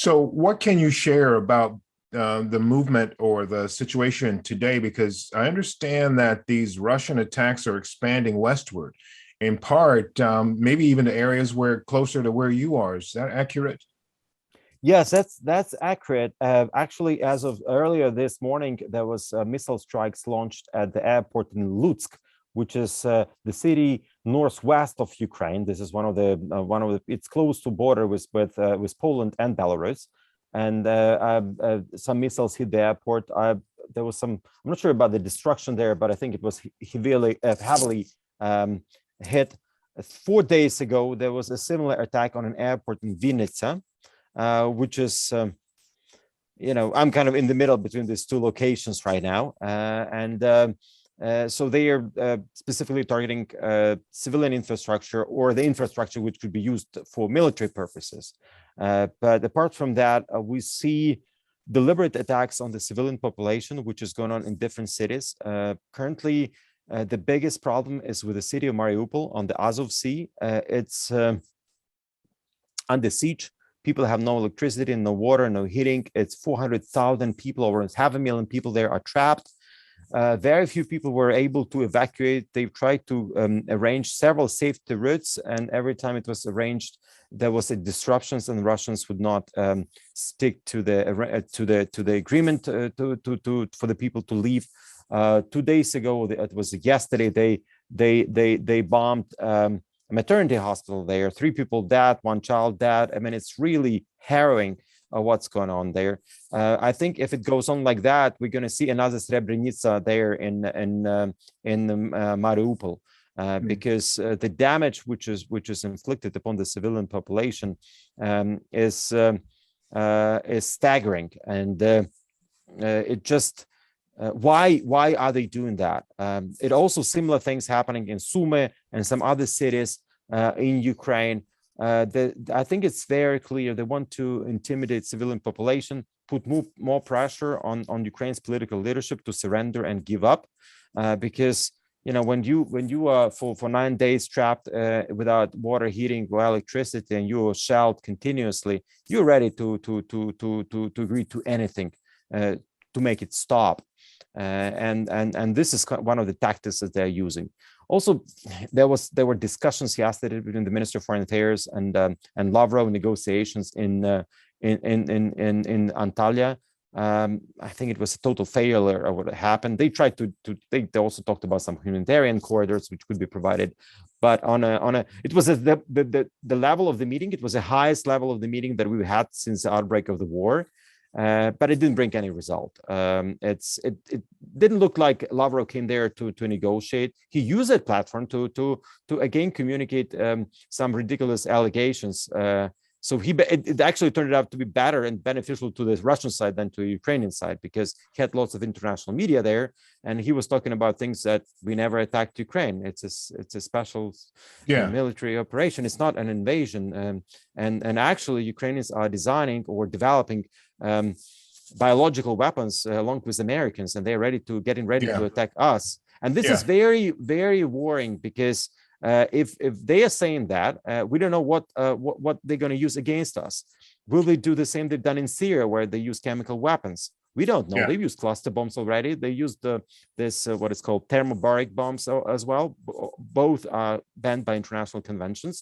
So, what can you share about the movement or the situation today? Because I understand that these Russian attacks are expanding westward, in part, maybe even to areas where closer to where you are. Is that accurate? Yes, that's accurate. Actually, as of earlier this morning, there was missile strikes launched at the airport in Lutsk, which is the city northwest of Ukraine. This is one of the. It's close to border with Poland and Belarus, and some missiles hit the airport. There was some. I'm not sure about the destruction there, but I think it was heavily hit. 4 days ago, there was a similar attack on an airport in Vinnytsia, which is, I'm kind of in the middle between these two locations right now. So they are specifically targeting civilian infrastructure or the infrastructure which could be used for military purposes. But apart from that, we see deliberate attacks on the civilian population, which is going on in different cities. Currently, the biggest problem is with the city of Mariupol on the Azov Sea. It's under siege. People have no electricity, no water, no heating. It's 400,000 people, over 500,000 people there are trapped. Very few people were able to evacuate. They tried to arrange several safety routes, and every time it was arranged, there was a disruptions, and the Russians would not stick to the agreement for the people to leave. 2 days ago, it was yesterday, they bombed a maternity hospital there. 3 people dead, 1 child dead. I mean, it's really harrowing what's going on there. I think if it goes on like that, we're going to see another Srebrenica there in Mariupol, because the damage which is inflicted upon the civilian population is staggering, and it just. Why are they doing that? It also similar things happening in Sumy and some other cities in Ukraine. I think it's very clear they want to intimidate civilian population, put more pressure on Ukraine's political leadership to surrender and give up, because when you are for 9 days trapped without water, heating, or electricity, and you are shelled continuously, you're ready to agree to anything to make it stop. And this is one of the tactics that they're using. Also, there were discussions yesterday between the Minister of Foreign Affairs and Lavrov, negotiations in Antalya. I think it was a total failure of what happened. They tried they also talked about some humanitarian corridors which could be provided, but it was the level of the meeting. It was the highest level of the meeting that we've had since the outbreak of the war. But it didn't bring any result. It didn't look like Lavrov came there to negotiate. He used that platform to again communicate some ridiculous allegations. So it actually turned out to be better and beneficial to the Russian side than to the Ukrainian side, because he had lots of international media there, and he was talking about things that we never attacked Ukraine. It's a special military operation. It's not an invasion. And actually, Ukrainians are designing or developing biological weapons along with Americans, and they're getting ready to attack us. And this is very, very worrying, because if they are saying that, we don't know what they're going to use against us. Will they do the same they've done in Syria, where they use chemical weapons? We don't know. They've used cluster bombs already. They used this what is called thermobaric bombs as well. Both are banned by international conventions.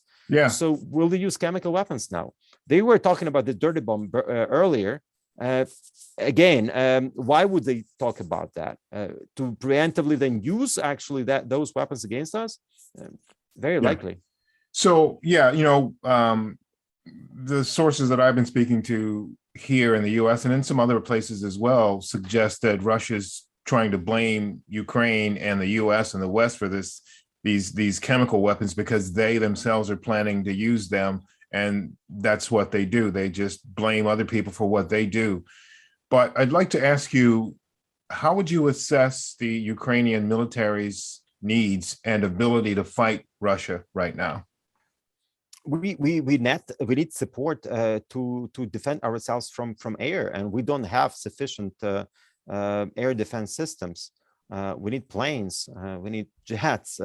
So will they use chemical weapons now? They were talking about the dirty bomb earlier. Again, why would they talk about that? To preemptively then use actually those weapons against us? Very likely. So the sources that I've been speaking to here in the U.S. and in some other places as well suggest that Russia's trying to blame Ukraine and the U.S. and the West for these chemical weapons, because they themselves are planning to use them. And that's what they do. They just blame other people for what they do. But I'd like to ask you, how would you assess the Ukrainian military's needs and ability to fight Russia right now? We need support to defend ourselves from air, and we don't have sufficient air defense systems. we need planes, we need jets,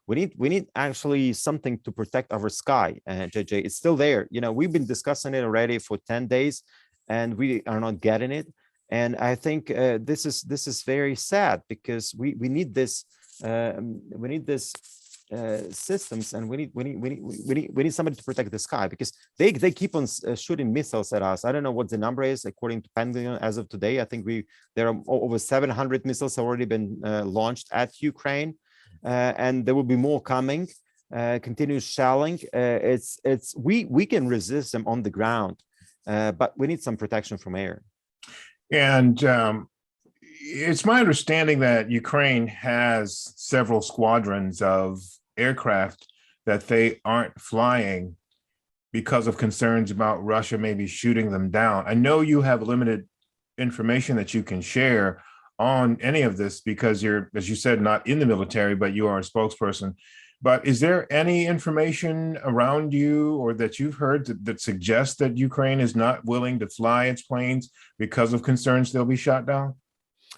we need actually something to protect our sky. JJ, it's still there. You know, we've been discussing it already for 10 days, and we are not getting it. And I think this is very sad, because we need this systems, and we need somebody to protect the sky, because they keep on shooting missiles at us. I don't know what the number is according to Pentagon as of today. I think there are over 700 missiles already been launched at Ukraine, and there will be more coming. Continuous shelling. We can resist them on the ground, but we need some protection from air. And it's my understanding that Ukraine has several squadrons of aircraft that they aren't flying because of concerns about Russia maybe shooting them down. I know you have limited information that you can share on any of this because you're, as you said, not in the military, but you are a spokesperson. But is there any information around you or that you've heard that suggests that Ukraine is not willing to fly its planes because of concerns they'll be shot down?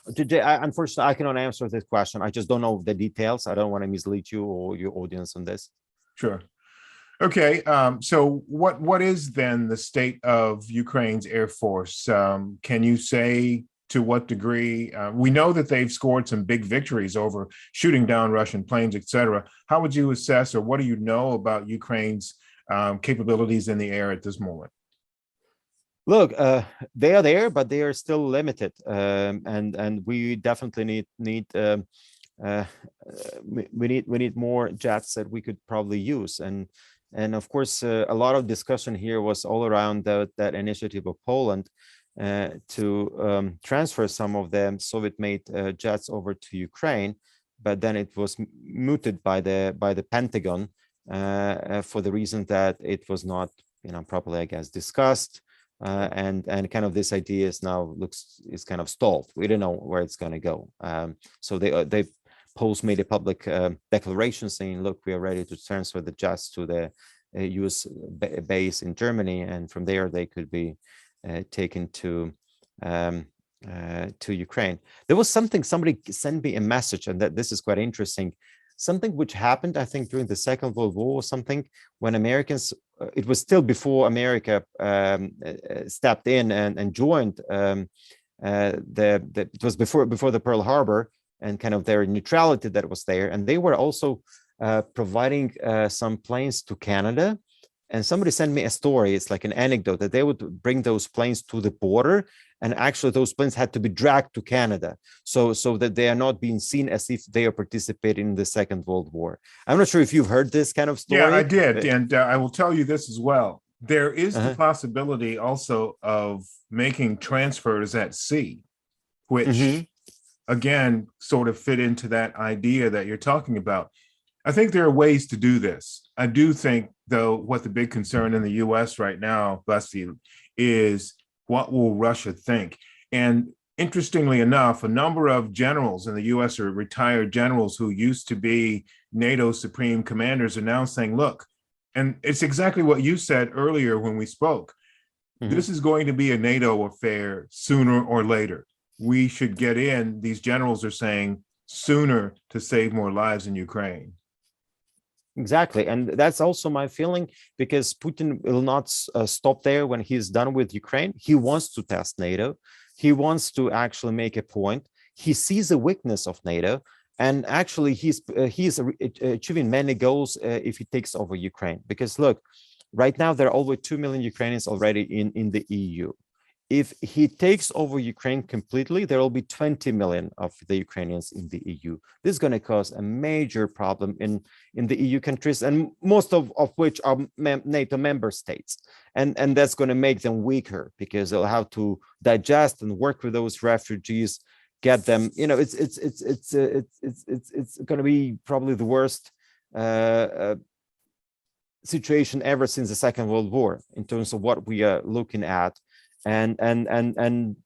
Unfortunately, I cannot answer this question. I just don't know the details. I don't want to mislead you or your audience on this. Sure. Okay. So what is then the state of Ukraine's Air Force? Can you say to what degree? We know that they've scored some big victories over shooting down Russian planes, et cetera. How would you assess, or what do you know about Ukraine's capabilities in the air at this moment? Look, they are there, but they are still limited, and we definitely need we need more jets that we could probably use. And of course, a lot of discussion here was all around that initiative of Poland to transfer some of them Soviet-made jets over to Ukraine, but then it was mooted by the Pentagon for the reason that it was not, properly, I guess, discussed. And kind of this idea is kind of stalled. We don't know where it's going to go. So they Post made a public declaration saying, look, we are ready to transfer the jets to the US base in Germany, and from there they could be taken to Ukraine. There was somebody sent me a message, and that this is quite interesting. Something which happened, I think, during the Second World War or something, when Americans, it was still before America stepped in and joined, it was before the Pearl Harbor and kind of their neutrality that was there. And they were also providing some planes to Canada. And somebody sent me a story, it's like an anecdote, that they would bring those planes to the border, and actually those planes had to be dragged to Canada, so that they are not being seen as if they are participating in the Second World War. I'm not sure if you've heard this kind of story. Yeah, I did. And I will tell you this as well. There is the possibility also of making transfers at sea, which again, sort of fit into that idea that you're talking about. I think there are ways to do this. I do think, though, what the big concern in the US right now, Vasyl, is what will Russia think? And interestingly enough, a number of generals in the US are retired generals who used to be NATO supreme commanders are now saying, look, and it's exactly what you said earlier when we spoke. This is going to be a NATO affair sooner or later. We should get in, these generals are saying, sooner to save more lives in Ukraine. Exactly. And that's also my feeling, because Putin will not stop there when he's done with Ukraine. He wants to test NATO. He wants to actually make a point. He sees the weakness of NATO. And actually, he's achieving many goals if he takes over Ukraine. Because look, right now, there are over 2 million Ukrainians already in the EU. If he takes over Ukraine completely, there will be 20 million of the Ukrainians in the EU. This is going to cause a major problem in the EU countries, and most of which are NATO member states. And that's going to make them weaker, because they'll have to digest and work with those refugees, get them. It's going to be probably the worst situation ever since the Second World War in terms of what we are looking at. And then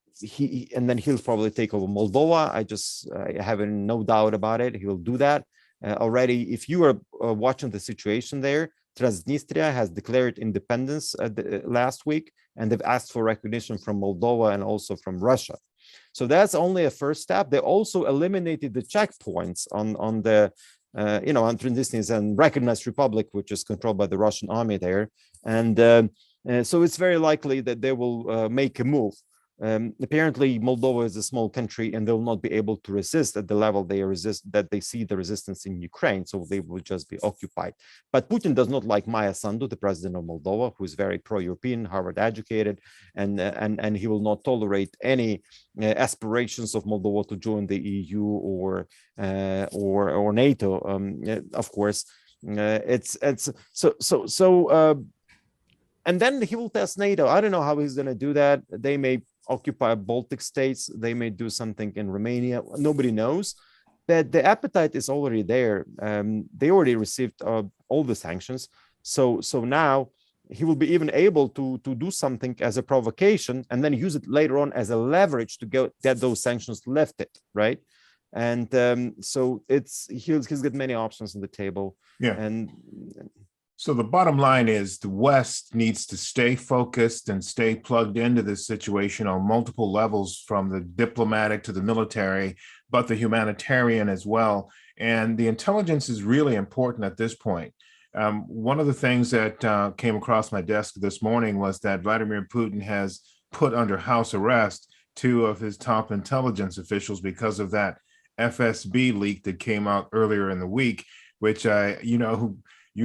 he'll probably take over Moldova. I have no doubt about it. He will do that already. If you are watching the situation there, Transnistria has declared independence last week, and they've asked for recognition from Moldova and also from Russia. So that's only a first step. They also eliminated the checkpoints on the on Transnistria and recognized republic, which is controlled by the Russian army there, and so it's very likely that they will make a move. Apparently, Moldova is a small country, and they will not be able to resist at the level they see the resistance in Ukraine. So they will just be occupied. But Putin does not like Maya Sandu, the president of Moldova, who is very pro-European, Harvard educated, and he will not tolerate any aspirations of Moldova to join the EU or NATO. Of course, and then he will test NATO. I don't know how he's going to do that. They may occupy Baltic states. They may do something in Romania. Nobody knows. But the appetite is already there. They already received all the sanctions. So now he will be even able to do something as a provocation and then use it later on as a leverage to get those sanctions lifted, right? And so he's got many options on the table. Yeah. And so the bottom line is the West needs to stay focused and stay plugged into this situation on multiple levels, from the diplomatic to the military, but the humanitarian as well. And the intelligence is really important at this point. One of the things that came across my desk this morning was that Vladimir Putin has put under house arrest 2 of his top intelligence officials because of that FSB leak that came out earlier in the week, which you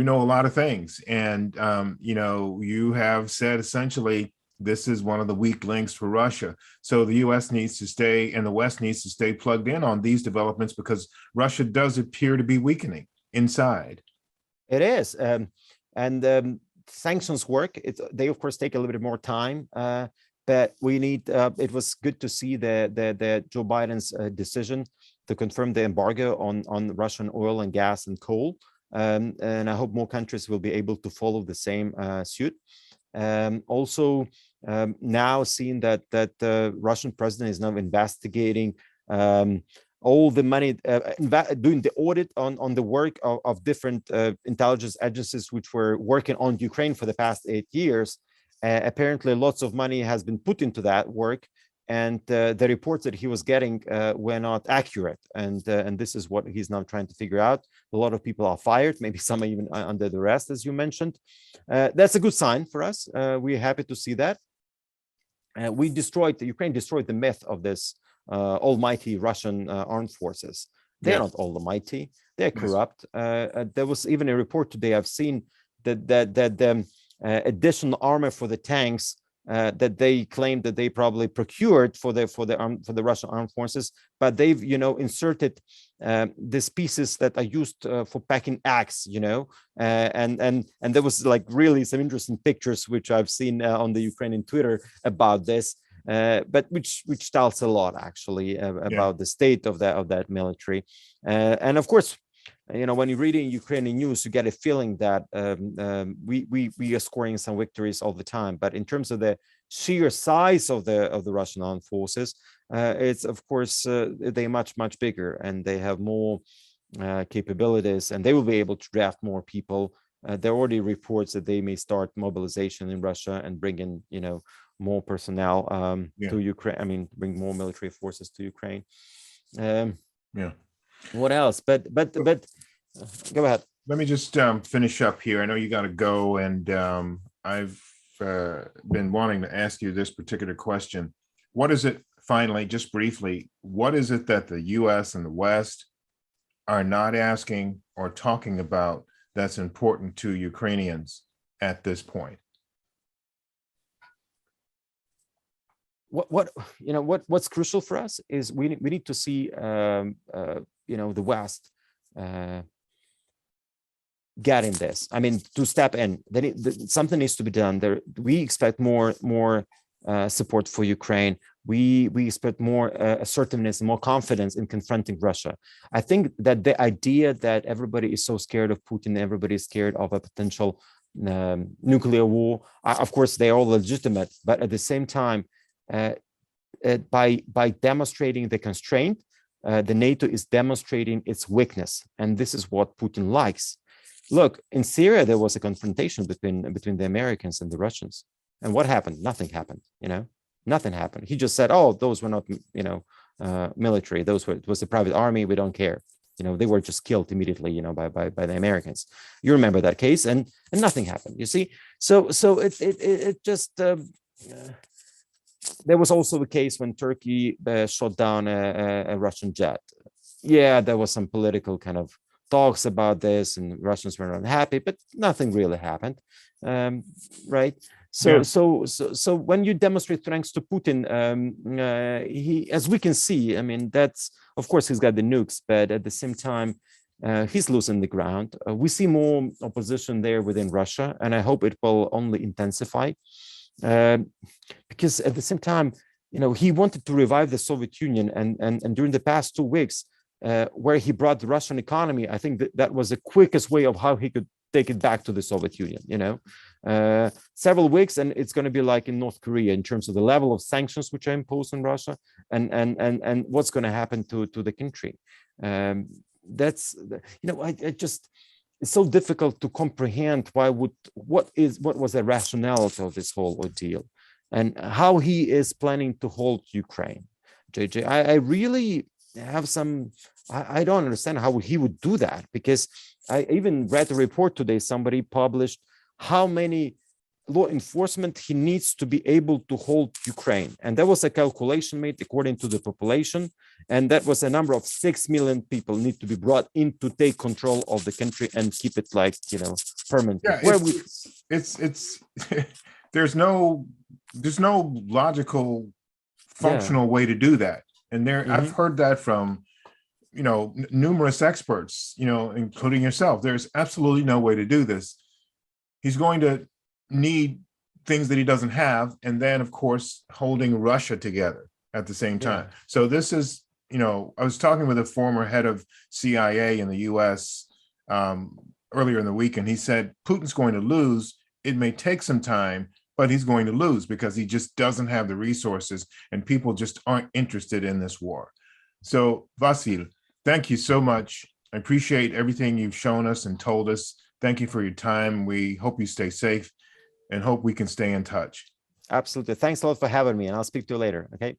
know a lot of things. And, you have said essentially this is one of the weak links for Russia. So the U.S. needs to stay, and the West needs to stay plugged in on these developments, because Russia does appear to be weakening inside. It is. And sanctions work. They, of course, take a little bit more time. But we need, it was good to see the Joe Biden's decision to confirm the embargo on Russian oil and gas and coal. And I hope more countries will be able to follow the same suit. Also, now seeing that the Russian president is now investigating all the money, doing the audit on the work of different intelligence agencies which were working on Ukraine for the past 8 years. Apparently, lots of money has been put into that work, and the reports that he was getting were not accurate. And this is what he's now trying to figure out. A lot of people are fired, maybe some are even under the arrest, as you mentioned. That's a good sign for us. We're happy to see that. Ukraine destroyed the myth of this almighty Russian armed forces. They're not almighty. They're corrupt. There was even a report today I've seen that additional armor for the tanks that they claimed that they probably procured for the Russian armed forces, but they've inserted these pieces that are used for packing eggs, and there was like really some interesting pictures which I've seen on the Ukrainian Twitter about this, but which tells a lot actually about the state of that military, and of course. When you're reading Ukrainian news, you get a feeling that we are scoring some victories all the time. But in terms of the sheer size of the Russian armed forces, it's of course they're much bigger, and they have more capabilities, and they will be able to draft more people. There are already reports that they may start mobilization in Russia and bring in more personnel to Ukraine. I mean, bring more military forces to Ukraine. What else? But go ahead. Let me just finish up here. I know you got to go, and I've been wanting to ask you this particular question. What is it, finally, just briefly, what is it that the U.S. and the West are not asking or talking about that's important to Ukrainians at this point? What's crucial for us is we need to see the West getting this. I mean, to step in. Then something needs to be done. We expect more support for Ukraine. We expect more assertiveness, more confidence in confronting Russia. I think that the idea that everybody is so scared of Putin, everybody is scared of a potential nuclear war. Of course, they are all legitimate, but at the same time, by demonstrating the constraint, the NATO is demonstrating its weakness, and this is what Putin likes. Look, in Syria there was a confrontation between the Americans and the Russians, and what happened? Nothing happened. Nothing happened. He just said, "Oh, those were not, military. It was a private army. We don't care." They were just killed immediately, by the Americans. You remember that case, and nothing happened. You see, so it just there was also a case when Turkey shot down a Russian jet. Yeah, there was some political kind of talks about this, and Russians were unhappy, but nothing really happened, right? So when you demonstrate thanks to Putin, he, as we can see, I mean, that's, of course, he's got the nukes, but at the same time, he's losing the ground. We see more opposition there within Russia, and I hope it will only intensify, because at the same time, he wanted to revive the Soviet Union, and during the past 2 weeks, where he brought the Russian economy, I think that was the quickest way of how he could take it back to the Soviet Union, several weeks, and it's going to be like in North Korea in terms of the level of sanctions which are imposed on Russia, and what's going to happen to the country. That's, I just, it's so difficult to comprehend what was the rationality of this whole ordeal, and how he is planning to hold Ukraine. JJ, I really have some, I don't understand how he would do that, because I even read a report today, somebody published how many law enforcement he needs to be able to hold Ukraine. And there was a calculation made according to the population, and that was a number of 6 million people need to be brought in to take control of the country and keep it like, permanent. Yeah, it's there's no logical, functional way to do that. And I've heard that from, numerous experts, including yourself. There's absolutely no way to do this. He's going to need things that he doesn't have, and then, of course, holding Russia together at the same time. So this is, I was talking with a former head of CIA in the US earlier in the week, and he said, Putin's going to lose. It may take some time, but he's going to lose because he just doesn't have the resources, and people just aren't interested in this war. So, Vasyl, thank you so much. I appreciate everything you've shown us and told us. Thank you for your time. We hope you stay safe and hope we can stay in touch. Absolutely. Thanks a lot for having me, and I'll speak to you later. Okay.